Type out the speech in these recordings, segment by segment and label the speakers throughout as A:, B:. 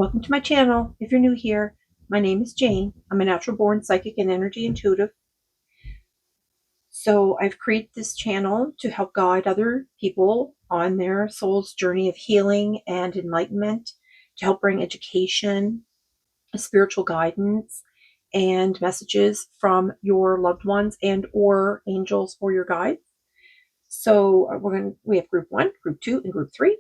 A: Welcome to my channel. If you're new here, my name is Jane. I'm a natural born psychic and energy intuitive. So I've created this channel to help guide other people on their soul's journey of healing and enlightenment, to help bring education, spiritual guidance, and messages from your loved ones and or angels or your guides. So we have group 1, group 2, and group 3.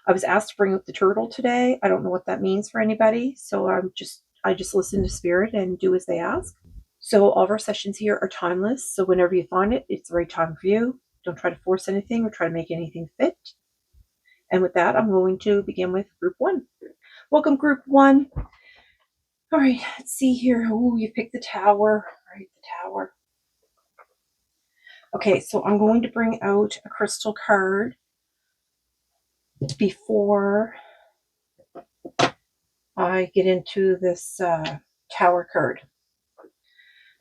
A: I was asked to bring up the turtle today. I don't know what that means for anybody, so I just listen to spirit and do as they ask. So all of our sessions here are timeless. So whenever you find it, it's the right time for you. Don't try to force anything or try to make anything fit. And with that, I'm going to begin with group 1. Welcome, group 1. All right, let's see here. Oh, you picked the tower. All right, the tower. Okay, so I'm going to bring out a crystal card before I get into this tower card.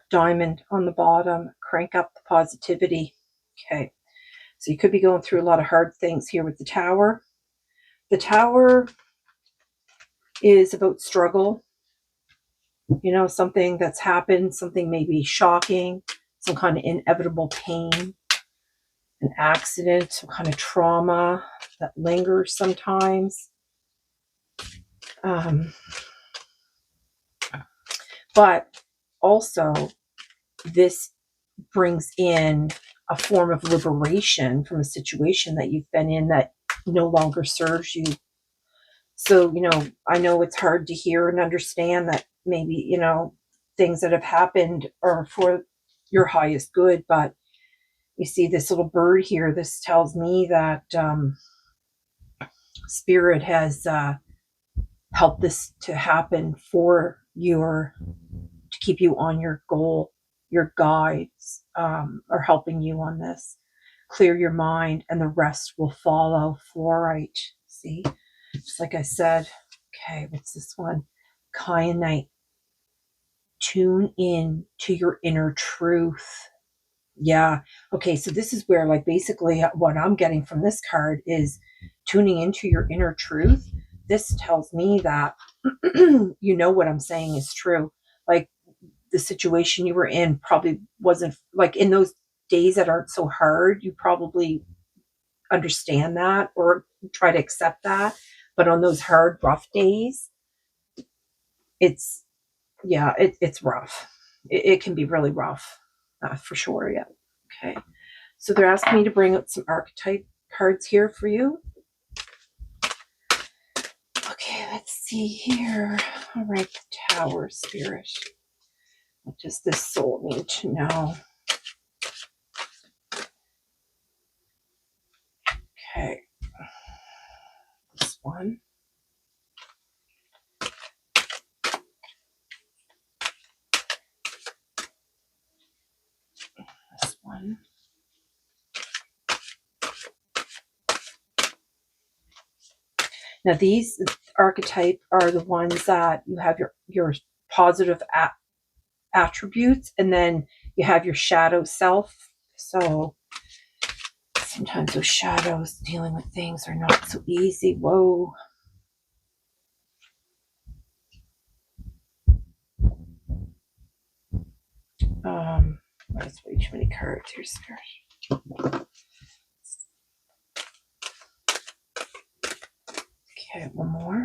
A: Diamond on the bottom, crank up the positivity. Okay, so you could be going through a lot of hard things here with the tower. The tower is about struggle, something that's happened, something maybe shocking, some kind of inevitable pain, an accident, some kind of trauma that lingers sometimes. But also, this brings in a form of liberation from a situation that you've been in that no longer serves you. So, I know it's hard to hear and understand that maybe, things that have happened are for your highest good, but you see this little bird here. This tells me that spirit has helped this to happen for to keep you on your goal. Your guides are helping you on this. Clear your mind and the rest will follow. Fluorite. See, just like I said. Okay, what's this one? Kyanite. Tune in to your inner truth. Yeah. Okay, so this is where, like, basically what I'm getting from this card is tuning into your inner truth. This tells me that what I'm saying is true. Like, the situation you were in probably wasn't, like, in those days that aren't so hard, you probably understand that or try to accept that. But on those hard, rough days, it's rough. It can be really rough, for sure. Yeah. Okay. So they're asking me to bring out some archetype cards here for you. Okay, let's see here. All right, the Tower Spirit. What does this soul need to know? Okay. This one. This one. Now, these archetype are the ones that you have your positive attributes, and then you have your shadow self. So sometimes those shadows dealing with things are not so easy. Whoa. That's way too many cards here, Spirit. Okay, one more.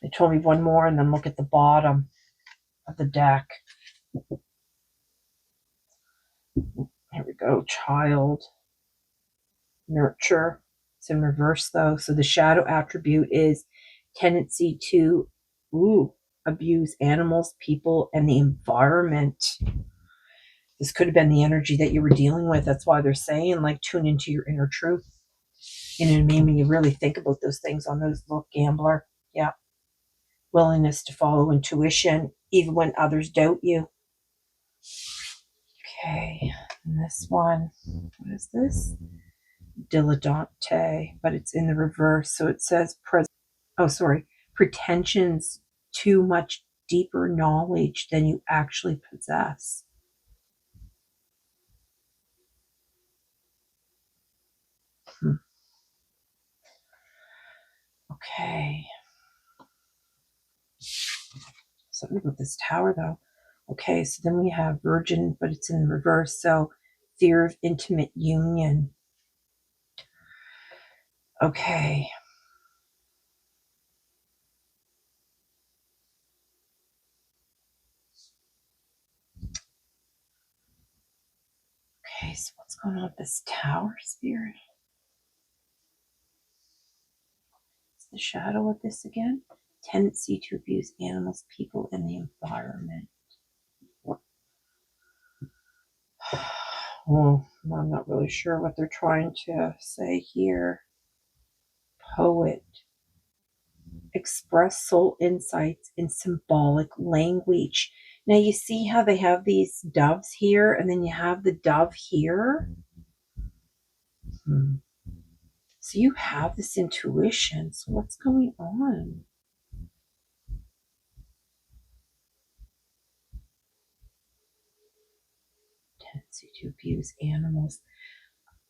A: They told me one more, and then look at the bottom of the deck. Here we go. Child. Nurture. It's in reverse, though. So the shadow attribute is tendency to abuse animals, people, and the environment. This could have been the energy that you were dealing with. That's why they're saying, like, tune into your inner truth. You know what I mean? When you really think about those things on those, look, gambler. Yeah. Willingness to follow intuition, even when others doubt you. Okay. And this one, what is this? Dilettante, but it's in the reverse. So it says, pretensions to much deeper knowledge than you actually possess. Okay. Something about this tower, though. Okay, so then we have Virgin, but it's in reverse. So fear of intimate union. Okay. Okay, so what's going on with this tower, Spirit? What's the shadow of this again? Tendency to abuse animals, people, and the environment. Well, I'm not really sure what they're trying to say here. Poet. Express soul insights in symbolic language. Now you see how they have these doves here, and then you have the dove here. So you have this intuition. So what's going on? Tendency to abuse animals.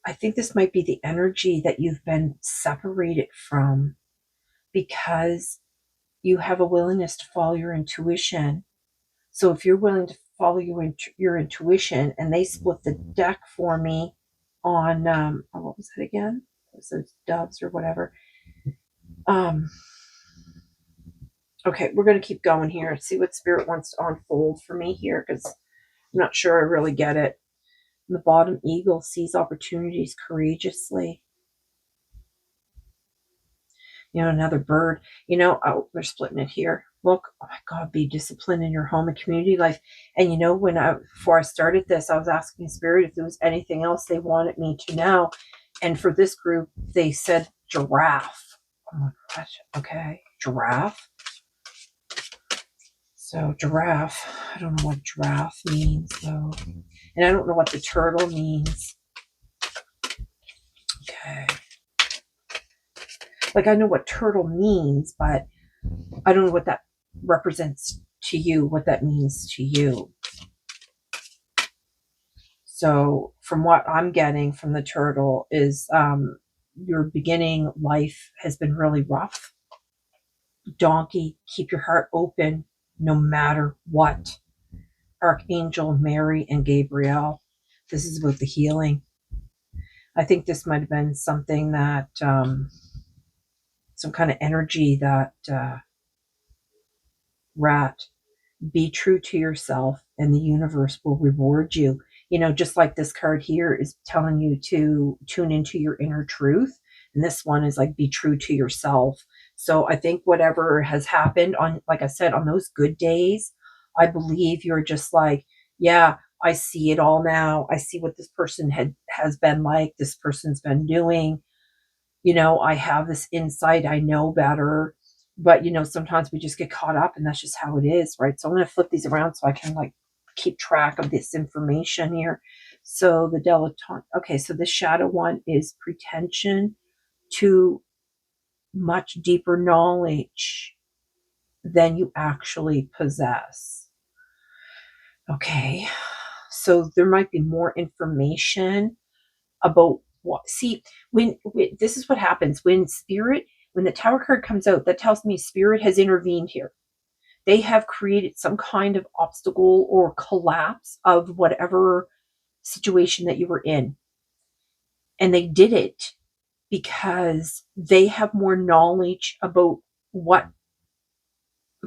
A: I think this might be the energy that you've been separated from because you have a willingness to follow your intuition. So if you're willing to follow your intuition, and they split the deck for me on what was it again? It was those doves or whatever. Okay, we're going to keep going here. See what Spirit wants to unfold for me here, because I'm not sure I really get it. The bottom, eagle sees opportunities courageously. Another bird. Oh, they're splitting it here. Look, oh my God, be disciplined in your home and community life. And before I started this, I was asking Spirit if there was anything else they wanted me to know. And for this group, they said giraffe. Oh my gosh. Okay, giraffe. So giraffe, I don't know what giraffe means though. And I don't know what the turtle means. Okay. Like, I know what turtle means, but I don't know what that represents to you, what that means to you. So from what I'm getting from the turtle is your beginning life has been really rough. Donkey, keep your heart open no matter what. Archangel Mary and Gabriel. This is about the healing. I think this might have been something that some kind of energy that rat. Be true to yourself and the universe will reward you. Just like this card here is telling you to tune into your inner truth. And this one is like, be true to yourself. So I think whatever has happened on, like I said, on those good days, I believe you're just like, yeah, I see it all now. I see what this person has been like. This person's been doing. I have this insight. I know better. But, sometimes we just get caught up and that's just how it is, right? So I'm going to flip these around so I can keep track of this information here. So the dilettante. Okay, so the shadow one is pretension to much deeper knowledge than you actually possess. Okay, so there might be more information about what. See, when this is what happens when the tower card comes out, that tells me Spirit has intervened here. They have created some kind of obstacle or collapse of whatever situation that you were in. And they did it because they have more knowledge about what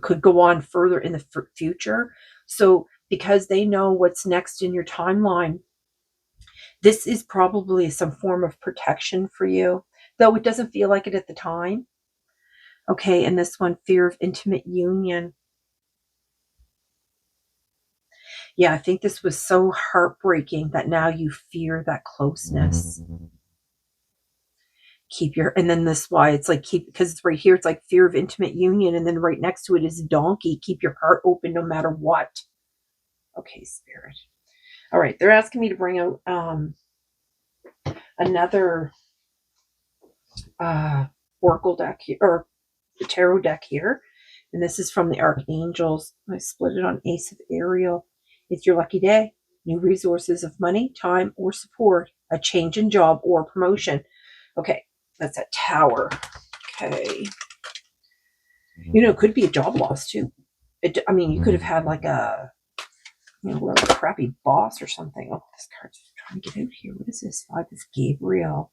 A: could go on further in the future. So because they know what's next in your timeline, this is probably some form of protection for you, though it doesn't feel like it at the time. Okay, and this one, fear of intimate union. Yeah, I think this was so heartbreaking that now you fear that closeness. And then this why it's like because it's right here, it's like fear of intimate union, and then right next to it is donkey. Keep your heart open no matter what. Okay, Spirit. All right, they're asking me to bring out another oracle deck here, or the tarot deck here. And this is from the Archangels. I split it on Ace of Ariel. It's your lucky day. New resources of money, time, or support. A change in job or promotion. Okay, that's a Tower. Okay. It could be a job loss too. I mean, you could have had like a, a crappy boss or something. Oh, this card's trying to get out here. What is this? 5 is Gabriel.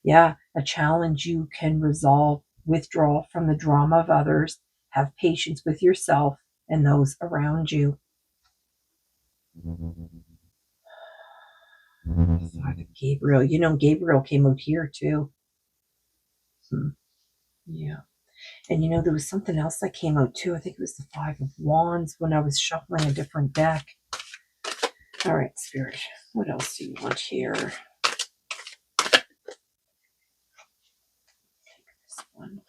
A: Yeah, a challenge you can resolve. Withdraw from the drama of others. Have patience with yourself and those around you. 5 of Gabriel. Gabriel came out here too. Yeah. And there was something else that came out too. I think it was the 5 of Wands when I was shuffling a different deck. All right, Spirit. What else do you want here? Take this one.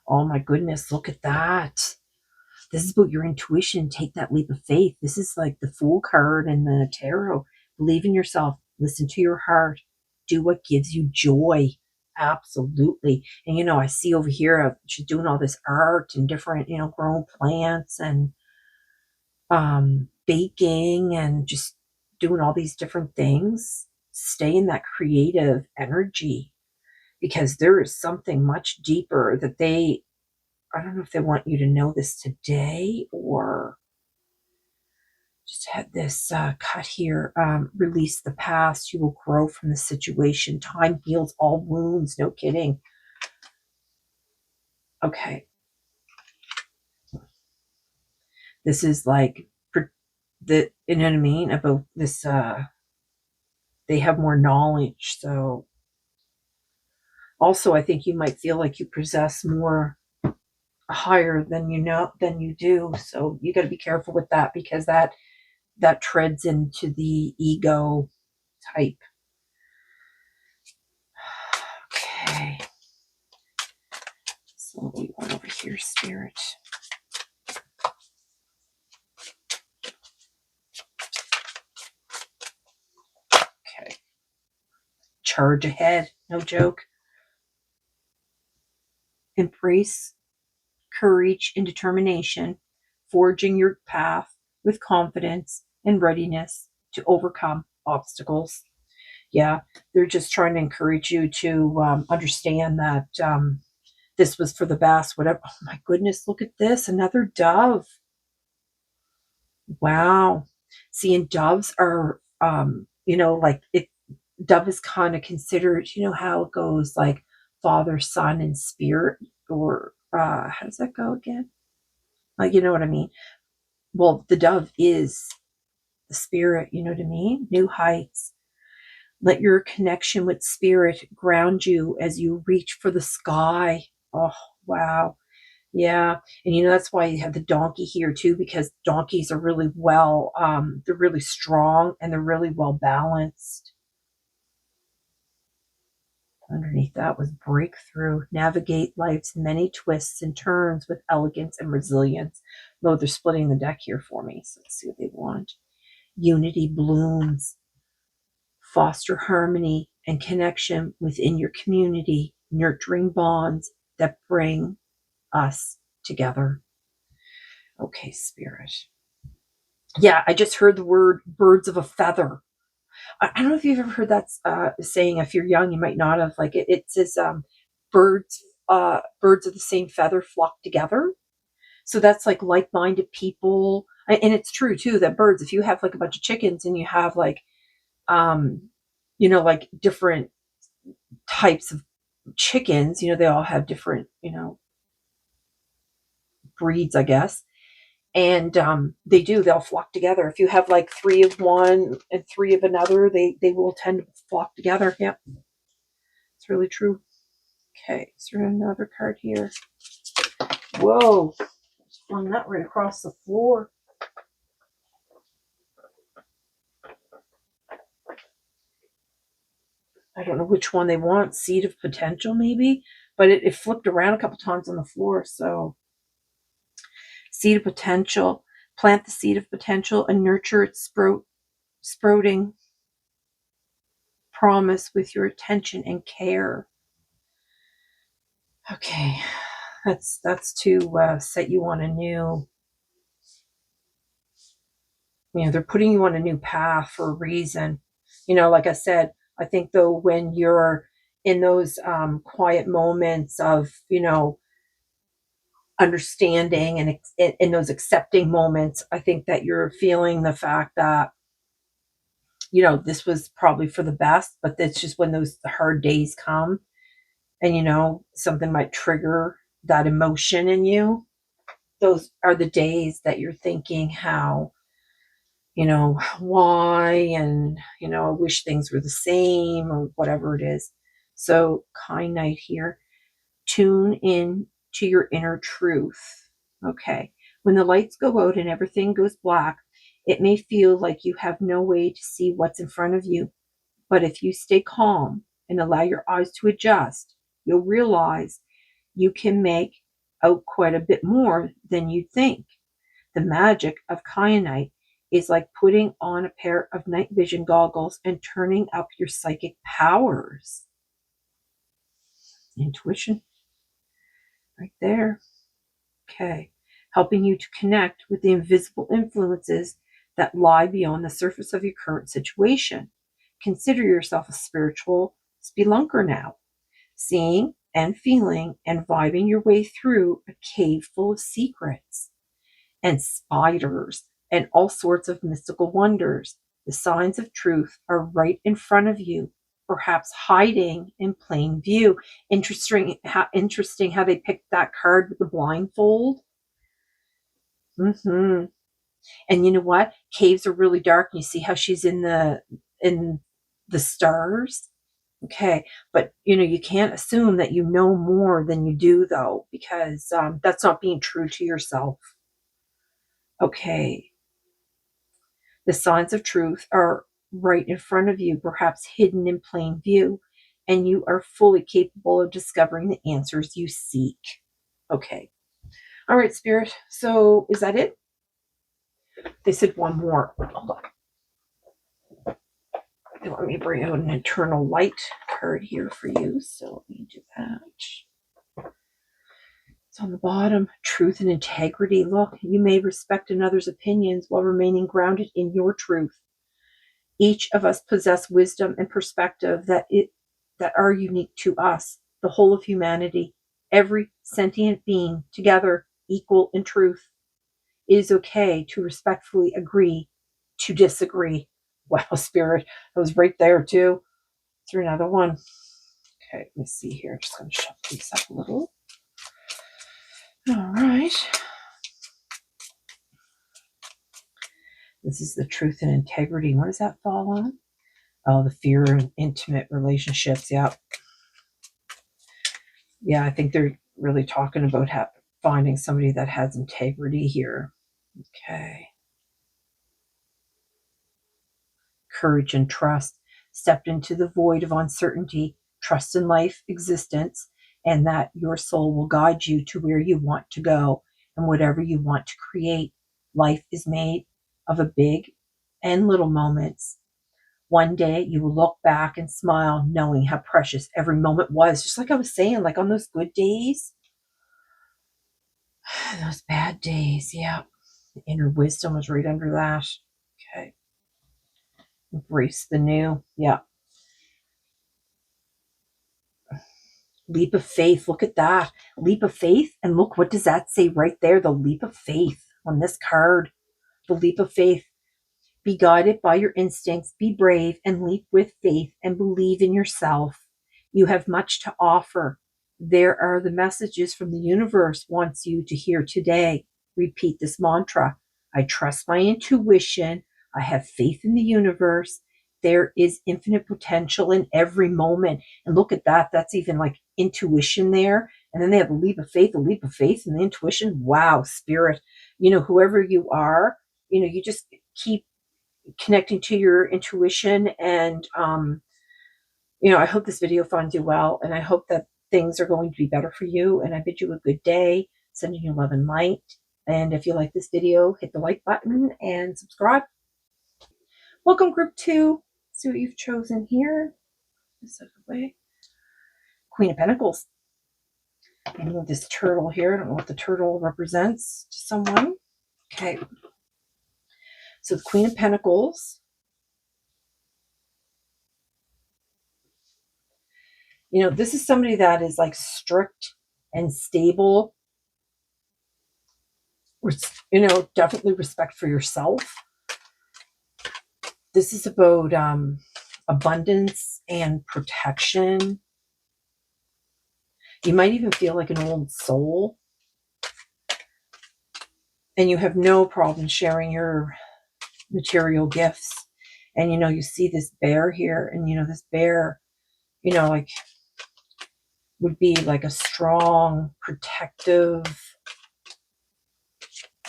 A: Oh my goodness, look at that. This is about your intuition. Take that leap of faith. This is like the Fool card and the Tarot. Believe in yourself. Listen to your heart. Do what gives you joy. Absolutely. And I see over here she's doing all this art and different, growing plants and baking and just doing all these different things. Stay in that creative energy because there is something much deeper that I don't know if they want you to know this today or just had this cut here. Release the past. You will grow from the situation. Time heals all wounds. No kidding. Okay. This is like you know what I mean? About this, they have more knowledge. So also, I think you might feel like you possess more higher than you do. So you got to be careful with that because that treads into the ego type. Okay. So what do we want over here, Spirit? Okay. Charge ahead. No joke. Embrace courage and determination, forging your path with confidence and readiness to overcome obstacles. Yeah, they're just trying to encourage you to understand that this was for the best, whatever. Oh my goodness, look at this. Another dove. Wow. See, and doves are, like dove is kind of considered, how it goes like Father, Son, and Spirit, or how does that go again? You know what I mean? Well, the dove is the spirit, you know what I mean? New heights. Let your connection with spirit ground you as you reach for the sky. Oh, wow. Yeah. And that's why you have the donkey here too, because donkeys are really they're really strong and they're really well balanced. Underneath that was breakthrough. Navigate life's many twists and turns with elegance and resilience. Though they're splitting the deck here for me. So let's see what they want. Unity blooms. Foster harmony and connection within your community, nurturing bonds that bring us together. Okay, Spirit. Yeah, I just heard the word birds of a feather. I don't know if you've ever heard that saying. If you're young, you might not have. Like it says, birds of the same feather flock together. So that's like-minded people, and it's true too that birds. If you have like a bunch of chickens and you have like, like different types of chickens, they all have different, breeds, I guess. And they'll flock together. If you have like 3 of one and 3 of another, they will tend to flock together. Yep. It's really true. Okay, is there another card here? Whoa, just flung that right across the floor. I don't know which one they want. Seed of potential, maybe, but it flipped around a couple times on the floor. So, seed of potential. Plant the seed of potential and nurture its sprouting promise with your attention and care. Okay, that's to set you on a new. They're putting you on a new path for a reason. Like I said, I think though, when you're in those quiet moments of, understanding and in those accepting moments, I think that you're feeling the fact that, this was probably for the best, but it's just when those hard days come and, something might trigger that emotion in you. Those are the days that you're thinking how, why, and, I wish things were the same or whatever it is. So, kind night here. Tune in to your inner truth. Okay. When the lights go out and everything goes black, it may feel like you have no way to see what's in front of you. But if you stay calm and allow your eyes to adjust, you'll realize you can make out quite a bit more than you think. The magic of kyanite is like putting on a pair of night vision goggles and turning up your psychic powers. Intuition, right there. Okay. Helping you to connect with the invisible influences that lie beyond the surface of your current situation. Consider yourself a spiritual spelunker now, seeing and feeling and vibing your way through a cave full of secrets and spiders and all sorts of mystical wonders. The signs of truth are right in front of you, perhaps hiding in plain view. Interesting how they picked that card with the blindfold. And you know what? Caves are really dark. You see how she's in the stars. Okay, but you can't assume that you know more than you do, though, because that's not being true to yourself. Okay, the signs of truth are right in front of you, perhaps hidden in plain view, and you are fully capable of discovering the answers you seek. Okay, all right, Spirit. So is that it? They said one more. Hold on. They want me to bring out an internal light card here for you, so let me do that. It's on the bottom. Truth and integrity. Look, you may respect another's opinions while remaining grounded in your truth. Each of us possess wisdom and perspective that are unique to us, the whole of humanity, every sentient being together, equal in truth. It is okay to respectfully agree to disagree. Wow, Spirit, that was right there too. Through another one. Okay, let me see here. I'm just going to shuffle these up a little. All right. This is the truth and integrity. What does that fall on? Oh, the fear of intimate relationships. Yeah. Yeah, I think they're really talking about finding somebody that has integrity here. Okay. Courage and trust. Step into the void of uncertainty. Trust in life, existence, and that your soul will guide you to where you want to go and whatever you want to create. Life is made of a big and little moments. One day you will look back and smile, knowing how precious every moment was. Just like I was saying, like on those good days, those bad days. Yeah. The inner wisdom was right under that. Okay. Embrace the new. Yeah. Leap of faith. Look at that. Leap of faith. And look, what does that say right there? The leap of faith on this card. The leap of faith. Be guided by your instincts, be brave, and leap with faith and believe in yourself. You have much to offer. There are the messages from the universe wants you to hear today. Repeat this mantra. I trust my intuition. I have faith in the universe. There is infinite potential in every moment. And look at that. That's even like intuition there. And then they have a leap of faith, and the intuition. Wow, Spirit. Whoever you are, you just keep connecting to your intuition. And I hope this video finds you well, and I hope that things are going to be better for you, and I bid you a good day, sending you love and light. And if you like this video, hit the like button and subscribe. Welcome, group 2. See what you've chosen here. This way. Queen of Pentacles. And with this turtle here, I don't know what the turtle represents to someone. Okay. So the Queen of Pentacles This is somebody that is like strict and stable. Definitely respect for yourself. This is about abundance and protection. You might even feel like an old soul, and you have no problem sharing your material gifts. And you see this bear here, and this bear, like would be like a strong, protective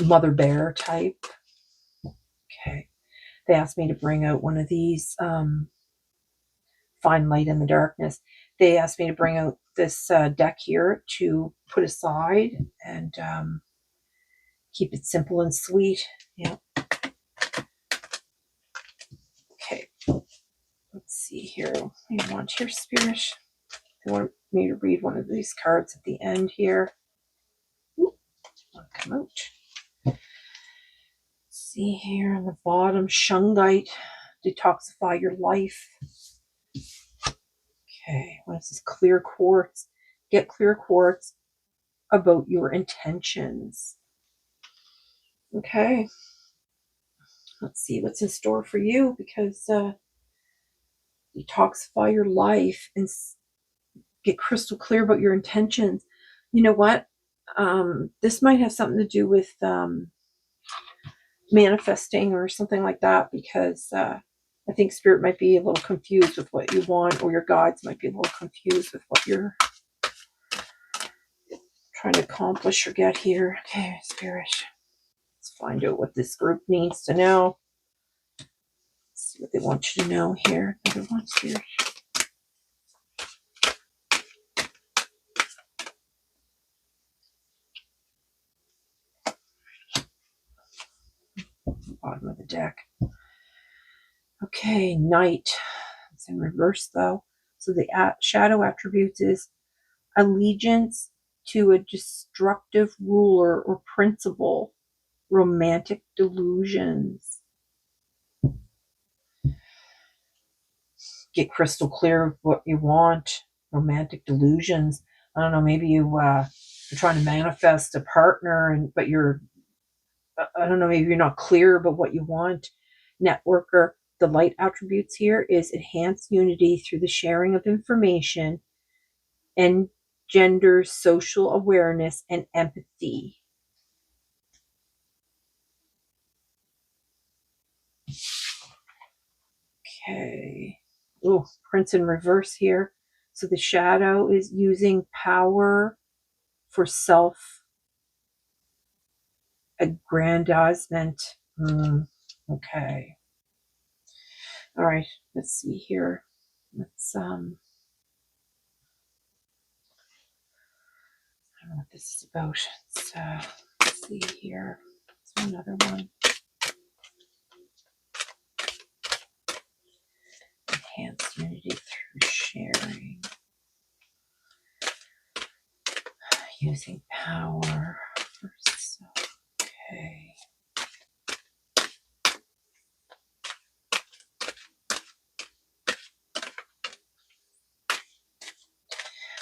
A: mother bear type. Okay. They asked me to bring out one of these find light in the darkness. They asked me to bring out this deck here to put aside and keep it simple and sweet. Yeah. Okay. Let's see here. What do you want here, Spirit? They want me to read one of these cards at the end here. Ooh, want to come out. Let's see here on the bottom, Shungite, detoxify your life. Okay, what is this? Clear quartz. Get clear quartz about your intentions. Okay. Let's see what's in store for you, because detoxify your life and get crystal clear about your intentions. You know what? This might have something to do with manifesting or something like that, because I think Spirit might be a little confused with what you want, or your guides might be a little confused with what you're trying to accomplish or get here. Okay, Spirit. Let's find out what this group needs to know. Let's see what they want you to know here. Another one, Spirit. Bottom of the deck. Okay, Knight. It's in reverse though. So the shadow attributes is allegiance to a destructive ruler or principle, romantic delusions. Get crystal clear of what you want. Romantic delusions. I don't know, maybe you're trying to manifest a partner, but I don't know, maybe you're not clear about what you want. Networker. The light attributes here is enhance unity through the sharing of information, and gender social awareness and empathy. Okay. Oh, Prince in reverse here. So the shadow is using power for self aggrandizement. Okay. All right. Let's see here. Let's I don't know what this is about. Let's see here. Let's do another one. Enhance unity through sharing. Using power for self. Okay.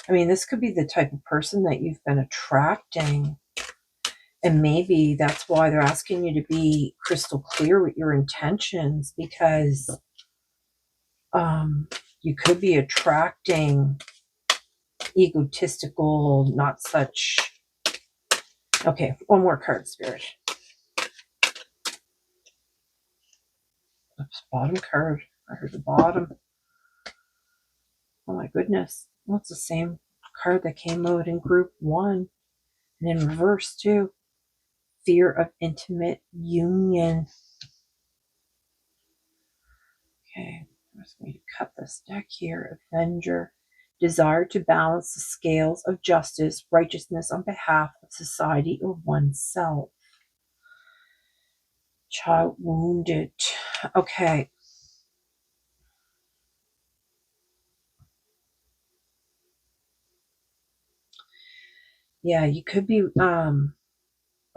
A: I mean, this could be the type of person that you've been attracting. And maybe that's why they're asking you to be crystal clear with your intentions, because you could be attracting egotistical, not such. Okay, one more card, Spirit. Oops, bottom card. I heard the bottom. Oh my goodness. Well, it's the same card that came out in group 1 and in reverse too. Fear of intimate union. Okay, I'm just going to cut this deck here. Avenger. Desire to balance the scales of justice, righteousness on behalf of society or oneself. Child wounded. Okay. Yeah, you could be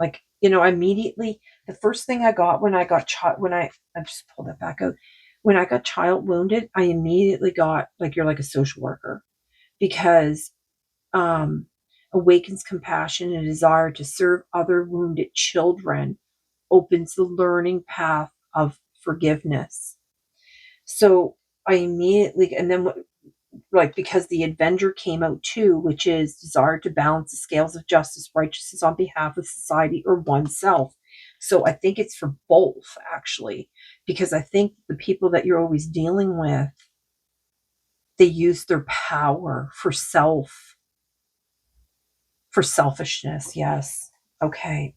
A: like, immediately the first thing I got when I got I just pulled that back out. When I got child wounded, I immediately got like, you're like a social worker, because awakens compassion and desire to serve other wounded children, opens the learning path of forgiveness. So I immediately, and then like, because the Avenger came out too, which is desire to balance the scales of justice, righteousness on behalf of society or oneself. So I think it's for both, actually, because I think the people that you're always dealing with, they use their power for selfishness. Yes. Okay.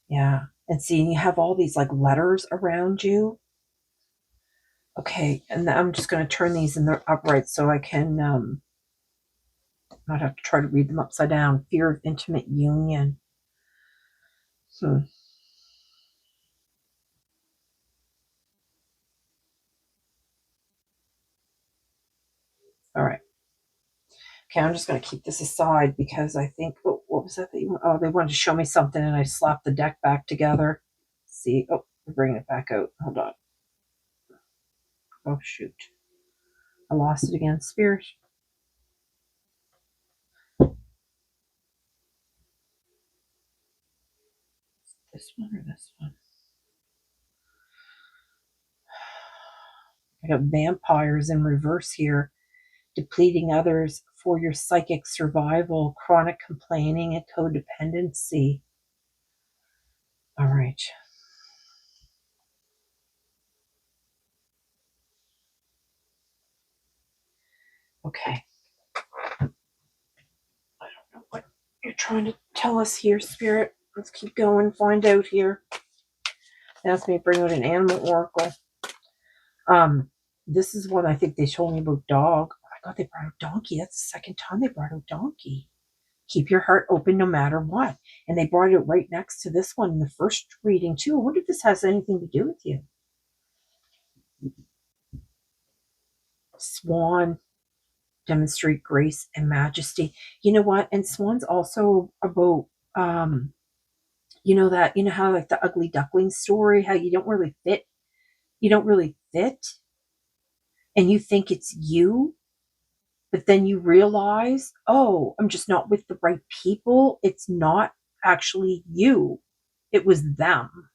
A: Yeah. And see, you have all these like letters around you. Okay. And I'm just going to turn these in the upright so I can not have to try to read them upside down. Fear of intimate union. All right. Okay, I'm just going to keep this aside because I think, oh, what was that? They wanted to show me something and I slapped the deck back together. See, oh, we're bringing it back out. Hold on. Oh, shoot. I lost it again. Spirit. This one or this one? I got vampires in reverse here, depleting others for your psychic survival, chronic complaining, and codependency. All right. Okay. I don't know what you're trying to tell us here, Spirit. Let's keep going, find out here. They asked me to bring out an animal oracle. This is one I think they told me about dog. Oh my god, they brought out donkey. That's the second time they brought out donkey. Keep your heart open no matter what. And they brought it right next to this one in the first reading too. I wonder if this has anything to do with you. Swan, demonstrate grace and majesty. You know what? And swan's also about you know how like the ugly duckling story, how you don't really fit. You don't really fit and you think it's you, but then you realize, oh, I'm just not with the right people. It's not actually you. It was them.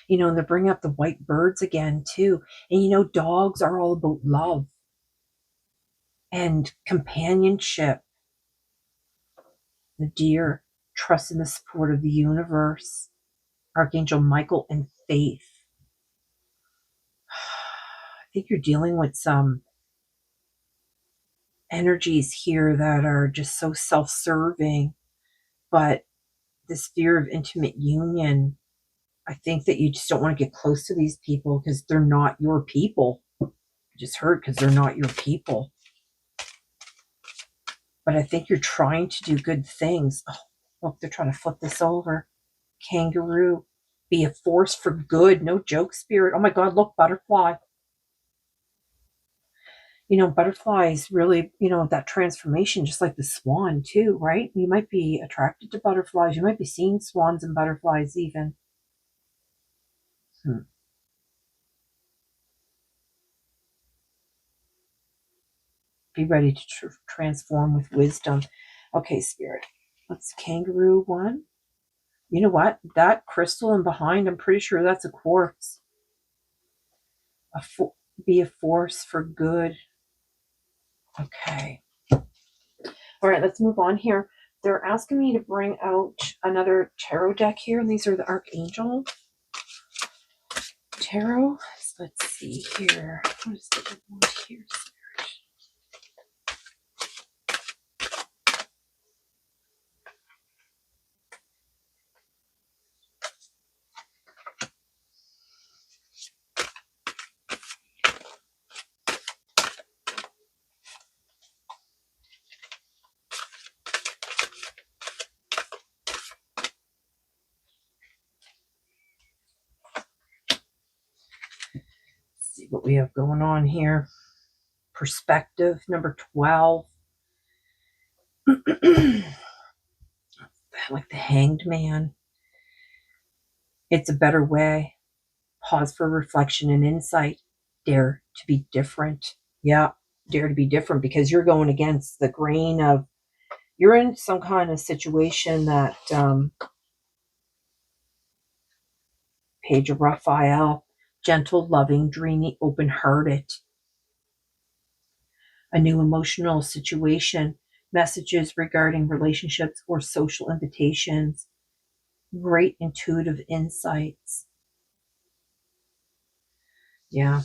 A: And they bring up the white birds again too. And dogs are all about love and companionship. The deer trust in the support of the universe. Archangel Michael and faith. I think you're dealing with some energies here that are just so self-serving, but this fear of intimate union, I think that you just don't want to get close to these people because they're not your people. I just heard because they're not your people. But I think you're trying to do good things. Oh, look, they're trying to flip this over. Kangaroo, be a force for good. No joke, Spirit. Oh my God, look, butterfly. Butterflies really, that transformation, just like the swan too, right? You might be attracted to butterflies. You might be seeing swans and butterflies even. Be ready to transform with wisdom. Okay, Spirit. Let's kangaroo one. You know what? That crystal in behind, I'm pretty sure that's a quartz. Be a force for good. Okay. All right, let's move on here. They're asking me to bring out another tarot deck here, and these are the Archangel Tarot. So let's see here. What is the one here? See what we have going on here. Perspective number 12. like the Hanged Man. It's a better way. Pause for reflection and insight. Dare to be different. Yeah, dare to be different, because you're going against the grain of, you're in some kind of situation that, Page of Raphael, gentle, loving, dreamy, open hearted. A new emotional situation, messages regarding relationships or social invitations, great intuitive insights. Yeah,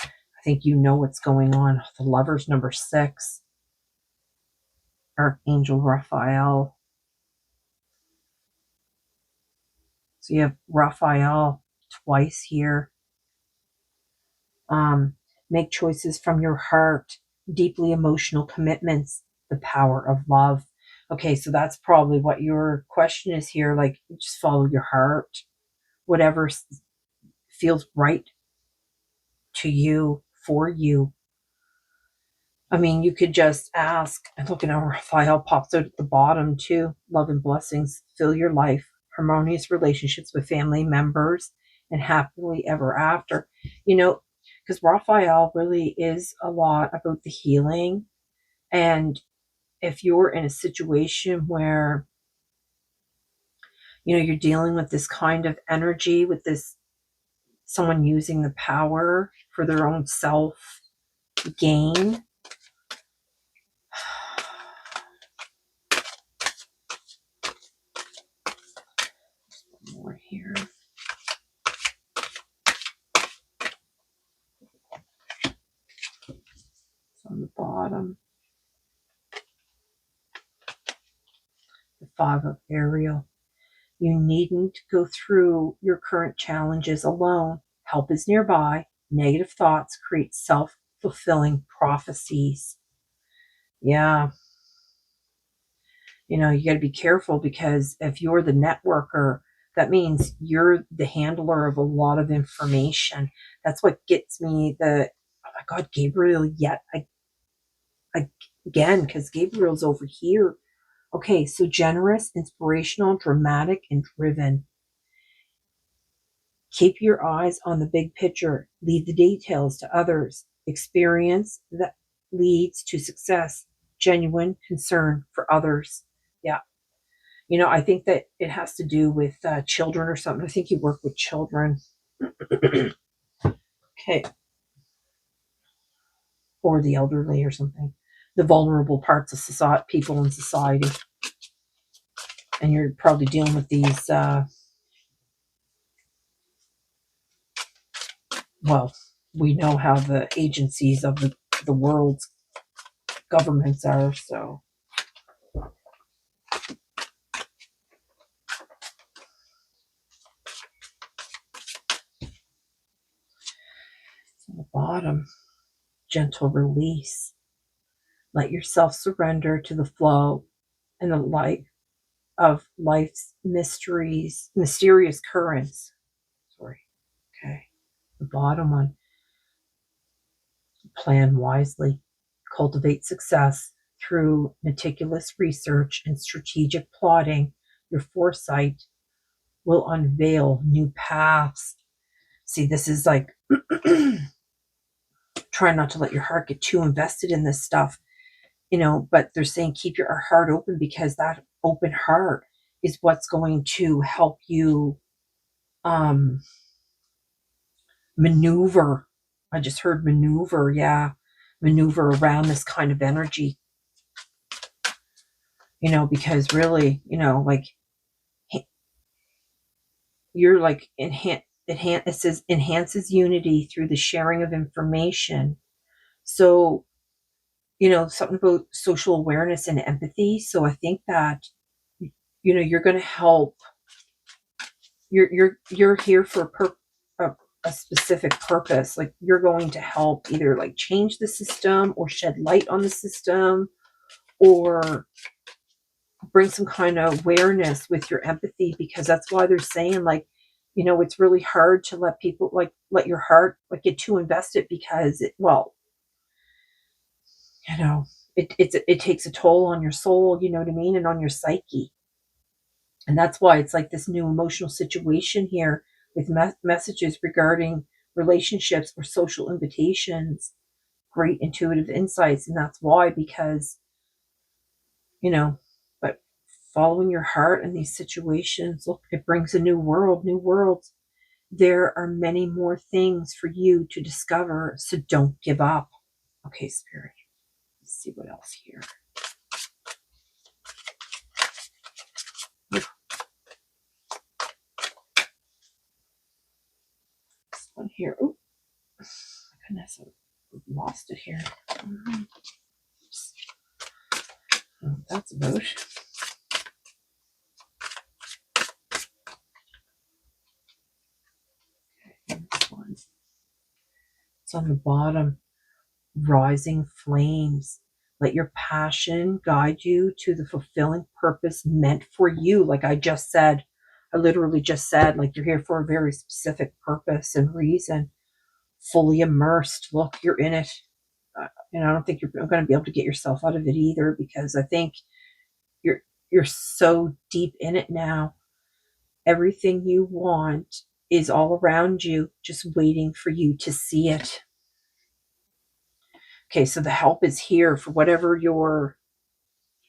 A: I think you know what's going on. The Lovers, number 6, Archangel Raphael. So you have Raphael twice here. Make choices from your heart, deeply emotional commitments, the power of love. Okay, so that's probably what your question is here. Like, just follow your heart, whatever feels right to you, for you. I mean, you could just ask, and look at how Raphael pops out at the bottom too. Love and blessings fill your life, harmonious relationships with family members, and happily ever after. You know, because Raphael really is a lot about the healing. And if you're in a situation where, you're dealing with this kind of energy, with this someone using the power for their own self gain, more here. It's on the bottom. The Five of Ariel. You needn't go through your current challenges alone. Help is nearby. Negative thoughts create self-fulfilling prophecies. Yeah. You got to be careful, because if you're the networker, that means you're the handler of a lot of information. That's what gets me oh my God, Gabriel, yet again, because Gabriel's over here. Okay, so generous, inspirational, dramatic, and driven. Keep your eyes on the big picture. Leave the details to others. Experience that leads to success. Genuine concern for others. Yeah. I think that it has to do with children or something. I think you work with children. Okay. Or the elderly or something. The vulnerable parts of society, people in society. And you're probably dealing with these, well, we know how the agencies of the world's governments are, so. On the bottom, gentle release. Let yourself surrender to the flow and the light of life's mysterious currents. Sorry. Okay. The bottom one, plan wisely. Cultivate success through meticulous research and strategic plotting. Your foresight will unveil new paths. See, this is like, try not to let your heart get too invested in this stuff, but they're saying keep your heart open, because that open heart is what's going to help you maneuver. I just heard maneuver. Yeah. Maneuver around this kind of energy, because really, like, you're like, it says enhances unity through the sharing of information. So, something about social awareness and empathy. So I think that, you're going to help. You're here for a specific purpose. Like, you're going to help either like change the system or shed light on the system, or bring some kind of awareness with your empathy, because that's why they're saying, like, it's really hard to let people, like, let your heart like get too invested, because you know it takes a toll on your soul, you know what I mean, and on your psyche. And that's why it's like this new emotional situation here with messages regarding relationships or social invitations, great intuitive insights. And that's why, because, you know, but following your heart in these situations, look, it brings a new world, new worlds. There are many more things for you to discover, so don't give up. Okay, Spirit. Let's see what else here. This one here. Oh, goodness, I lost it here. Oh, that's about. Okay, this one. It's on the bottom. Rising flames. Let your passion guide you to the fulfilling purpose meant for you. Like I just said, I literally just said, like you're here for a very specific purpose and reason. Fully immersed. Look, you're in it. And I don't think you're going to be able to get yourself out of it either, because I think you're you're so deep in it now. Everything you want is all around you, just waiting for you to see it. Okay, so the help is here for whatever you're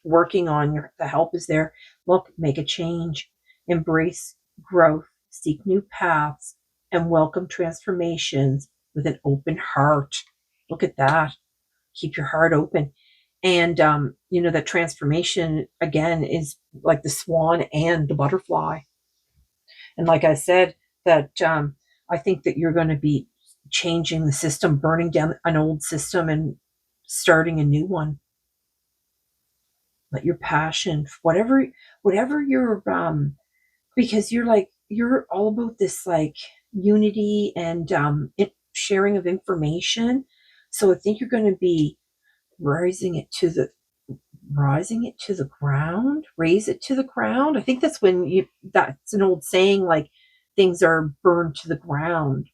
A: working on. The help is there. Look, make a change, embrace growth, seek new paths, and welcome transformations with an open heart. Look at that. Keep your heart open. And that transformation again is like the swan and the butterfly. And like I said, that I think that you're going to be changing the system, burning down an old system and starting a new one. Let your passion, whatever your because you're all about this like unity and sharing of information. So I think you're going to be raising it to the ground, raise it to the ground. I think that's an old saying, like things are burned to the ground.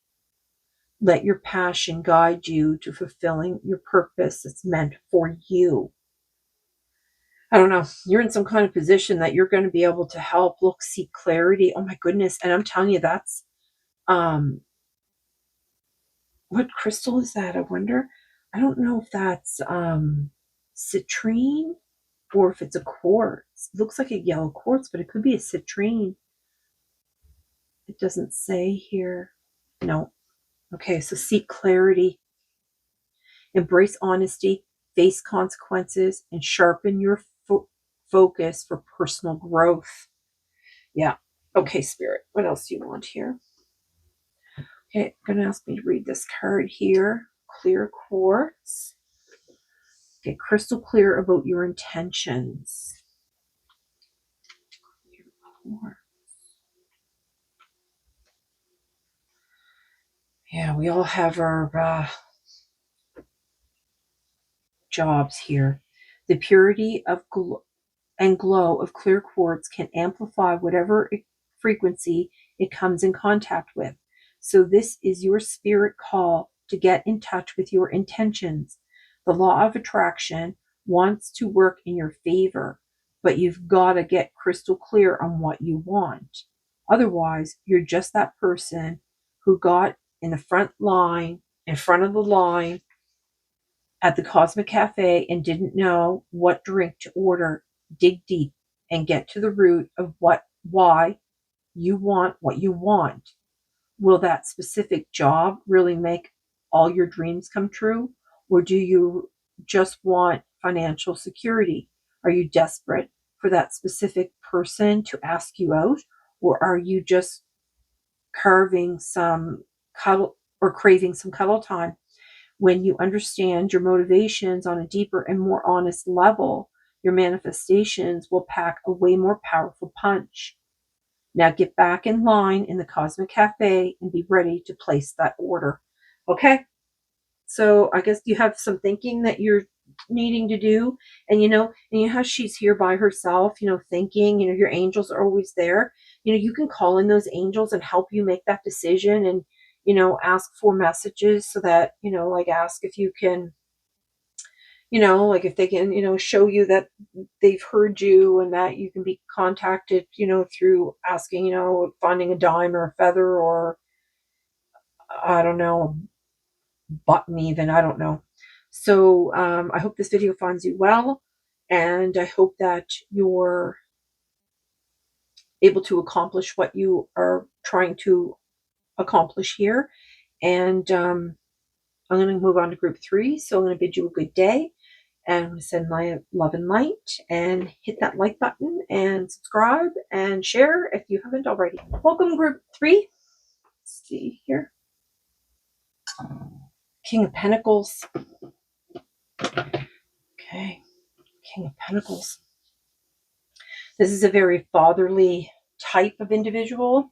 A: Let your passion guide you to fulfilling your purpose that's meant for you. I don't know. You're in some kind of position that you're going to be able to help. Look, seek clarity. Oh my goodness. And I'm telling you, that's um what crystal is that? I wonder. I don't know if that's citrine or if it's a quartz. It looks like a yellow quartz, but it could be a citrine. It doesn't say here. No. Okay, so seek clarity, embrace honesty, face consequences, and sharpen your focus for personal growth. Yeah. Okay, Spirit. What else do you want here? Okay, going to ask me to read this card here. Clear quartz. Get crystal clear about your intentions. Clear quartz. Yeah, we all have our jobs here. The purity of and glow of clear quartz can amplify whatever frequency it comes in contact with. So this is your spirit call to get in touch with your intentions. The law of attraction wants to work in your favor, but you've got to get crystal clear on what you want. Otherwise, you're just that person who got in the front of the line at the Cosmic Cafe and didn't know what drink to order. Dig deep and get to the root of why you want what you want. Will that specific job really make all your dreams come true? Or do you just want financial security? Are you desperate for that specific person to ask you out? Or are you just carving some cuddle or craving some cuddle time? When you understand your motivations on a deeper and more honest level, your manifestations will pack a way more powerful punch. Now get back in line in the Cosmic Cafe and be ready to place that order. Okay? So I guess you have some thinking that you're needing to do. And how she's here by herself, thinking, your angels are always there. You can call in those angels and help you make that decision and, ask for messages so that, like ask if you can, Like if they can, show you that they've heard you and that you can be contacted, through asking, finding a dime or a feather or I don't know, a button even, I don't know. So I hope this video finds you well, and I hope that you're able to accomplish what you are trying to accomplish here. And I'm going to move on to group 3. So I'm going to bid you a good day, and I'm going to send my love and light, and hit that like button and subscribe and share if you haven't already. Welcome, group 3. Let's see here. King of Pentacles. Okay, King of Pentacles. This is a very fatherly type of individual.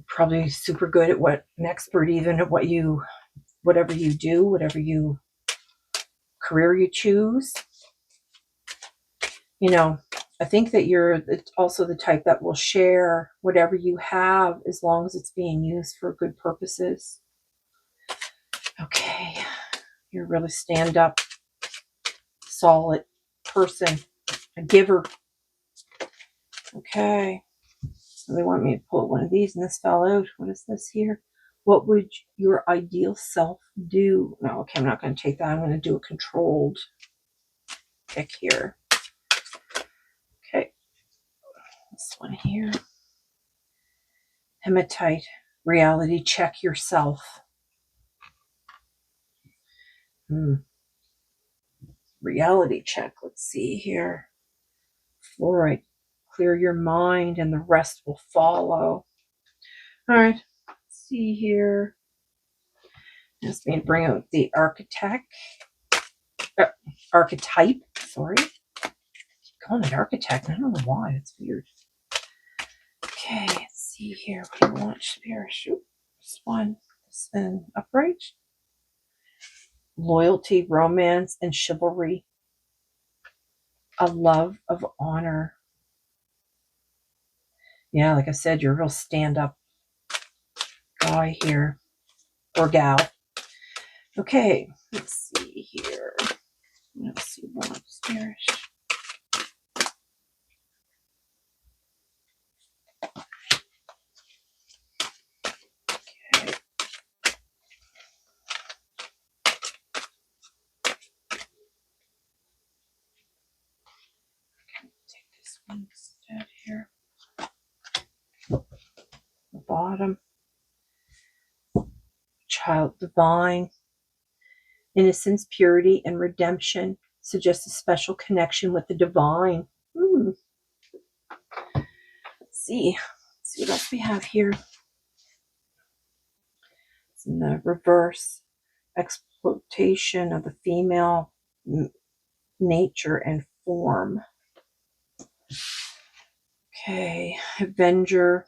A: Probably super good at an expert even at whatever you do, whatever career you choose. I think that you're also the type that will share whatever you have as long as it's being used for good purposes. Okay, you're a really stand up, solid person, a giver. Okay, so they want me to pull one of these and this fell out. What is this here? What would your ideal self do? No, okay, I'm not going to take that. I'm going to do a controlled pick here. Okay, this one here. Hematite, reality check yourself. Reality check. Let's see here. Fluorite, clear your mind and the rest will follow. All right, let's see here. Let's bring out the architect. Archetype, sorry. I keep calling it architect. I don't know why. It's weird. Okay, let's see here. What do you want, Spirit? Shoot. This one. This one. Upright. Loyalty, romance, and chivalry. A love of honor. Yeah, like I said, you're a real stand-up guy here. Or gal. Okay, let's see here. Let's see what upstairs. Okay. Take this one instead here. The bottom. Child divine. Innocence, purity, and redemption suggest a special connection with the divine. Let's see what else we have here. It's in the reverse. Exploitation of the female nature and form. Okay, Avenger.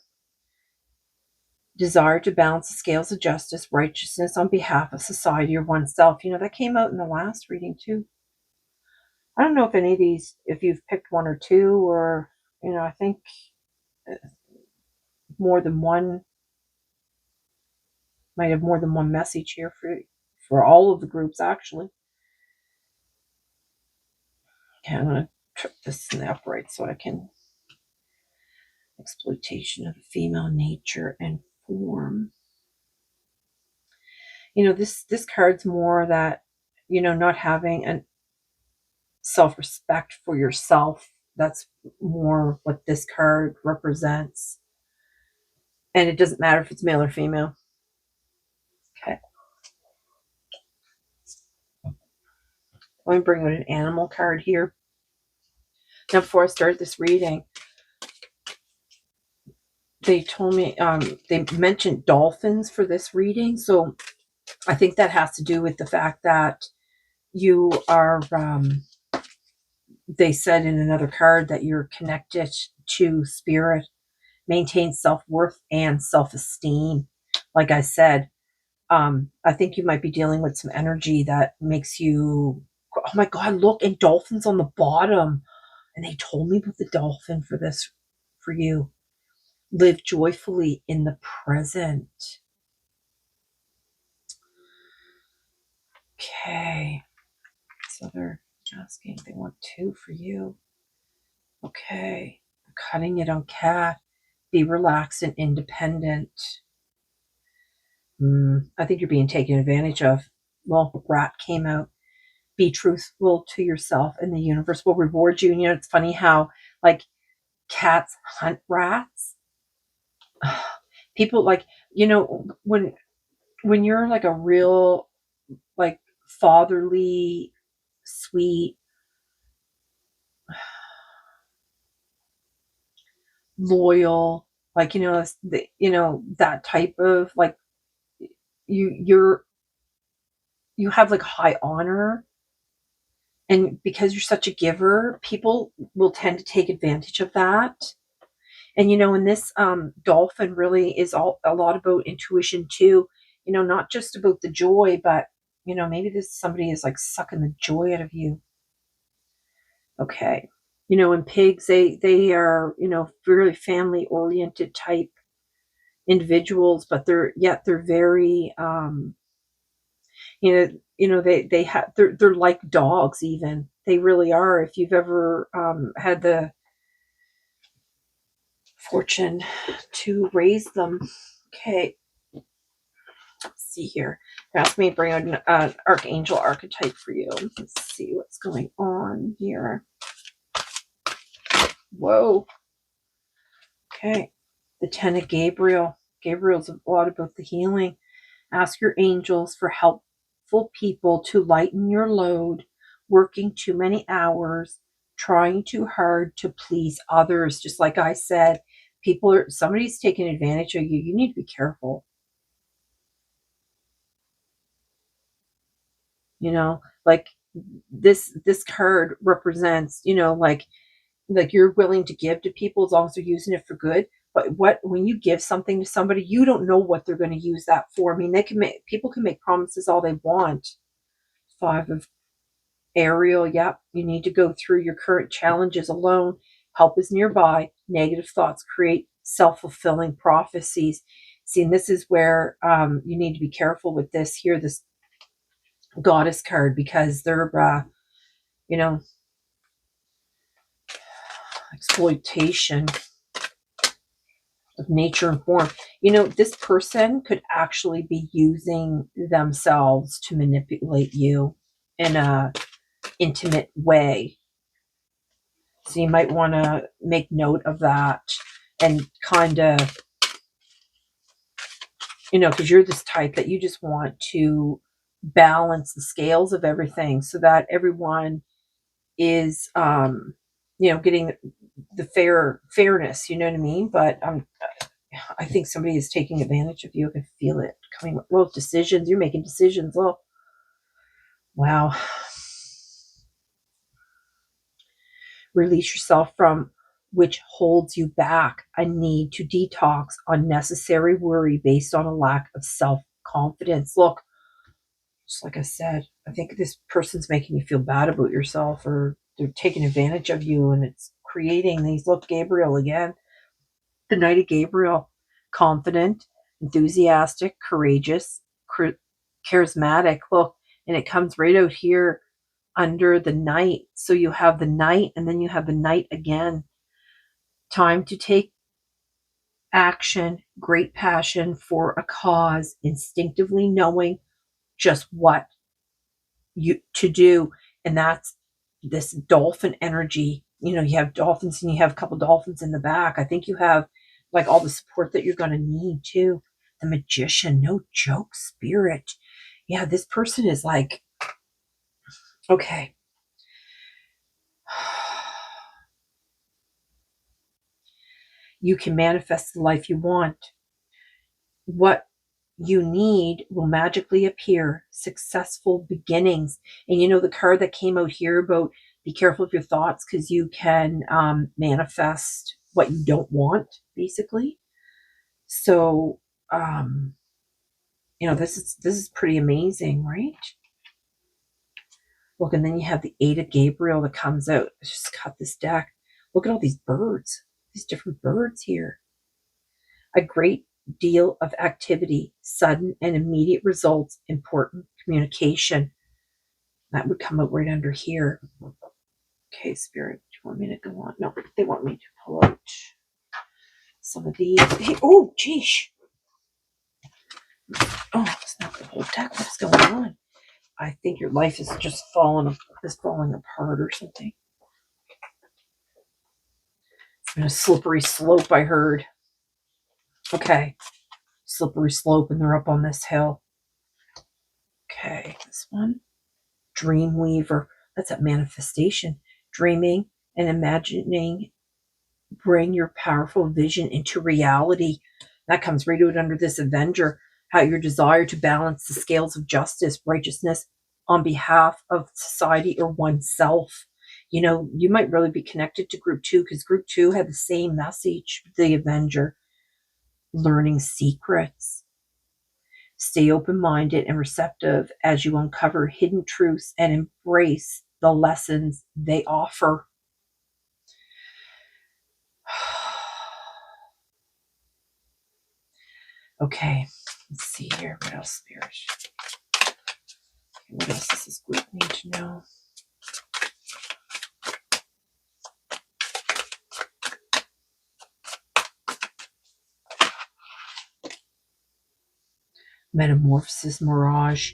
A: Desire to balance the scales of justice, righteousness on behalf of society or oneself. That came out in the last reading too. I don't know if any of these, if you've picked one or two, or, I think more than one, might have more than one message here for all of the groups, actually. Okay, I'm going to trip this in the upright so I can. Exploitation of the female nature and form. This card's more that, not having an self-respect for yourself. That's more what this card represents. And it doesn't matter if it's male or female. Okay. Let me bring out an animal card here. Now, before I start this reading, they told me, they mentioned dolphins for this reading. So I think that has to do with the fact that you are, they said in another card that you're connected to spirit, maintain self-worth and self-esteem. Like I said, I think you might be dealing with some energy that makes you, oh my God, look, and dolphins on the bottom. And they told me about the dolphin for you. Live joyfully in the present. Okay. So they're asking, they want 2 for you. Okay. Cutting it on cat. Be relaxed and independent. I think you're being taken advantage of. Well, rat came out. Be truthful to yourself and the universe will reward you. And you know, it's funny how like cats hunt rats. People like, you know, when you're like a real like fatherly, sweet, loyal, like you know, you know that type of like you're you have like high honor, and because you're such a giver, people will tend to take advantage of that. And you know, and this dolphin really is all a lot about intuition too. You know, not just about the joy, but you know, maybe this somebody is like sucking the joy out of you. Okay. You know, and pigs, they are, you know, really family oriented type individuals, but they're yet they're very they have they're like dogs even. They really are. If you've ever had the fortune to raise them. Okay, let's see here. Ask me to bring an archangel archetype for you. Let's see what's going on here. Whoa. Okay. The Ten of Gabriel. Gabriel's a lot about the healing. Ask your angels for helpful people to lighten your load, working too many hours, trying too hard to please others. Just like I said, somebody's taking advantage of you. You need to be careful. You know, like this card represents, you know, like you're willing to give to people as long as they're using it for good. But what when you give something to somebody, you don't know what they're going to use that for. I mean, people can make promises all they want. 5 of Ariel, yep, you need to go through your current challenges alone. Help is nearby. Negative thoughts create self-fulfilling prophecies. See, and this is where you need to be careful with this here, this goddess card, because they're you know, exploitation of nature and form. You know, this person could actually be using themselves to manipulate you in a intimate way. So you might want to make note of that and kind of, you know, because you're this type that you just want to balance the scales of everything so that everyone is, you know, getting the fairness, you know what I mean? But I think somebody is taking advantage of you. I can feel it coming. Well, decisions, you're making decisions. Well, wow. Release yourself from which holds you back. A need to detox unnecessary worry based on a lack of self confidence. Look, just like I said, I think this person's making you feel bad about yourself, or they're taking advantage of you, and it's creating these. Look, Gabriel again, the Knight of Gabriel, confident, enthusiastic, courageous, charismatic. Look, and it comes right out here under the Knight. So you have the Knight, and then you have the Knight again. Time to take action, great passion for a cause, instinctively knowing just what you to do, and that's this dolphin energy. You know, you have dolphins and you have a couple dolphins in the back. I think you have like all the support that you're going to need too. The Magician, no joke, spirit. Yeah, this person is like, okay, you can manifest the life you want. What you need will magically appear. Successful beginnings. And you know, the card that came out here about be careful of your thoughts, because you can manifest what you don't want, basically. So, um, you know, this is pretty amazing, right? Look, and then you have the Eight of Gabriel that comes out. Let's just cut this deck. Look at all these birds, these different birds here. A great deal of activity, sudden and immediate results, important communication. That would come out right under here. Okay, Spirit, do you want me to go on? No, they want me to pull out some of these. Hey, oh, geez. Oh, it's not the whole deck. What's going on? I think your life is just falling apart or something. It's been a slippery slope, I heard. Okay, slippery slope, and they're up on this hill. Okay, this one. Dream Weaver. That's a manifestation. Dreaming and imagining bring your powerful vision into reality. That comes right out under this Avenger. How your desire to balance the scales of justice, righteousness on behalf of society or oneself. You know, you might really be connected to group 2 because group 2 had the same message, the Avenger. Learning secrets. Stay open-minded and receptive as you uncover hidden truths and embrace the lessons they offer. Okay, let's see here. What else, Spirit? What else does this group need to know? Metamorphosis Mirage.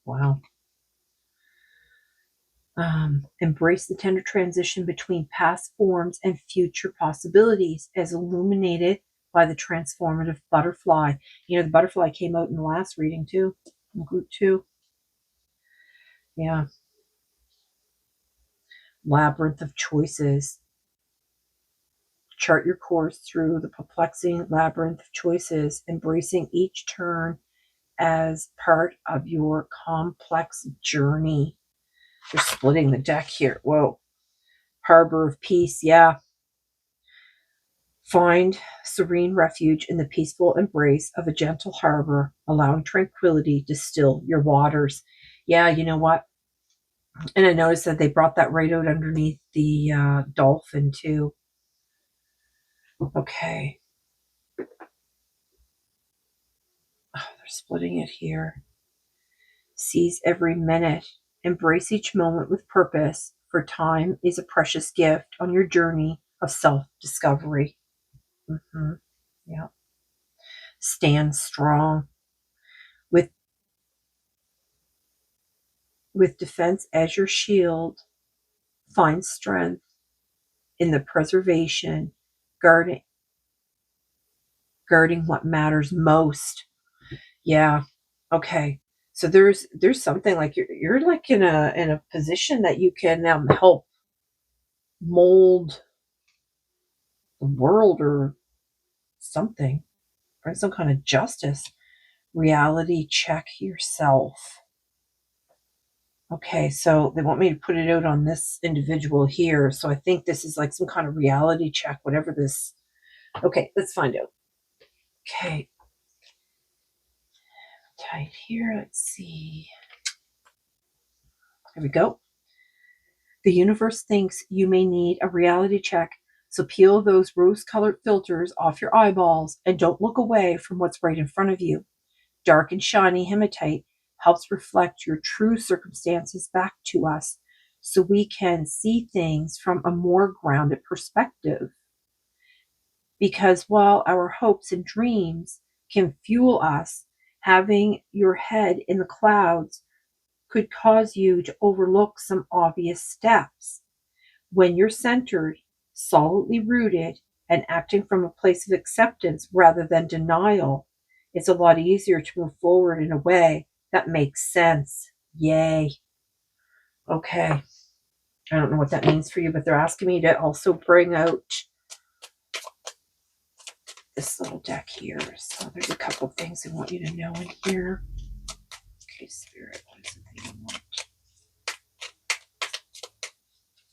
A: Wow. Embrace the tender transition between past forms and future possibilities as illuminated by the transformative butterfly. You know, the butterfly came out in the last reading too, in group 2. Yeah. Labyrinth of choices. Chart your course through the perplexing labyrinth of choices, embracing each turn as part of your complex journey. They're splitting the deck here. Whoa. Harbor of peace. Yeah. Find serene refuge in the peaceful embrace of a gentle harbor, allowing tranquility to still your waters. Yeah, you know what? And I noticed that they brought that right out underneath the dolphin too. Okay. Oh, they're splitting it here. Seize every minute. Embrace each moment with purpose, for time is a precious gift on your journey of self-discovery. Yeah. Stand strong. With defense as your shield, find strength in the preservation, guarding what matters most. Yeah. Okay. So there's something like you're like in a position that you can help mold the world or something, bring some kind of justice. Reality check yourself. Okay, so they want me to put it out on this individual here. So I think this is like some kind of reality check, whatever this. Okay, let's find out. Okay. Tight here. Let's see. There we go. The universe thinks you may need a reality check, so peel those rose-colored filters off your eyeballs and don't look away from what's right in front of you. Dark and shiny hematite helps reflect your true circumstances back to us so we can see things from a more grounded perspective. Because while our hopes and dreams can fuel us, having your head in the clouds could cause you to overlook some obvious steps. When you're centered, solidly rooted, and acting from a place of acceptance rather than denial, it's a lot easier to move forward in a way that makes sense. Yay. Okay. I don't know what that means for you, but they're asking me to also bring out this little deck here. So there's a couple things I want you to know in here. Okay, Spirit, what is it that you want?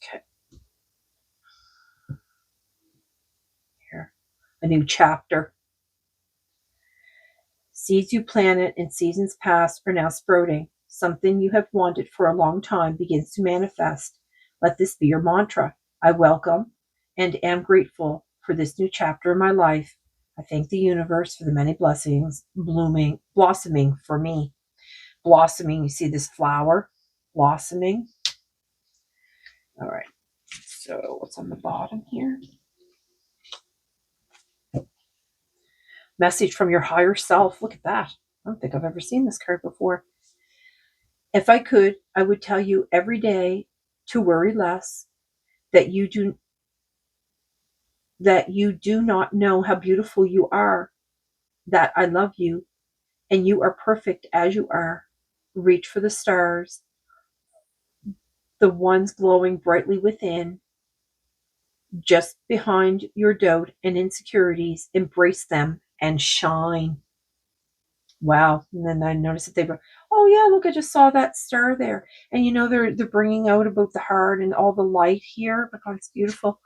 A: Okay. Here. A new chapter. Seeds you planted in seasons past are now sprouting. Something you have wanted for a long time begins to manifest. Let this be your mantra. I welcome and am grateful for this new chapter in my life. I thank the universe for the many blessings blossoming for me. Blossoming, you see this flower? blossoming. All right. So what's on the bottom here? Message from your higher self. Look at that. I don't think I've ever seen this card before. If I could, I would tell you every day to worry less, that you do not know how beautiful you are, that I love you, and you are perfect as you are. Reach for the stars, the ones glowing brightly within, just behind your doubt and insecurities. Embrace them and shine. Wow. And then I noticed that they were, oh yeah, look, I just saw that star there. And they're bringing out about the heart and all the light here. But God, it's beautiful.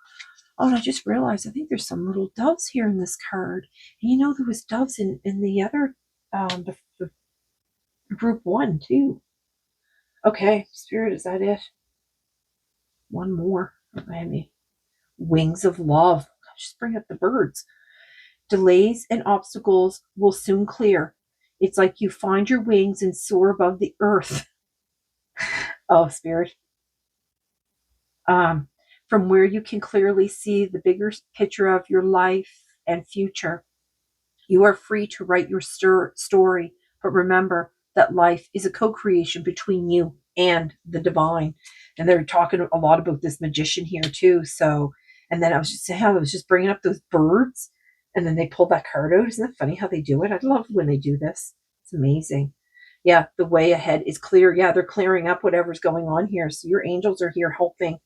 A: Oh, and I just realized I think there's some little doves here in this card. And there was doves in the other the group one too. Okay, Spirit, is that it? One more. Miami. Wings of love. Just bring up the birds. Delays and obstacles will soon clear. It's like you find your wings and soar above the earth. Oh, Spirit. Um, from where you can clearly see the bigger picture of your life and future. You are free to write your story, but remember that life is a co-creation between you and the divine. And they're talking a lot about this magician here too. So, and then I was just saying, I was just bringing up those birds, and then they pulled that card out. Isn't that funny how they do it? I love when they do this. It's amazing. Yeah, the way ahead is clear. Yeah, they're clearing up whatever's going on here. So your angels are here helping.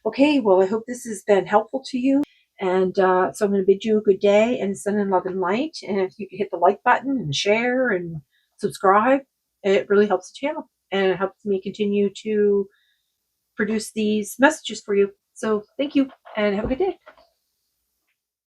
A: Okay, well, I hope this has been helpful to you. And so I'm going to bid you a good day and send in love and light. And if you could hit the like button and share and subscribe, it really helps the channel and it helps me continue to produce these messages for you. So thank you and have a good day.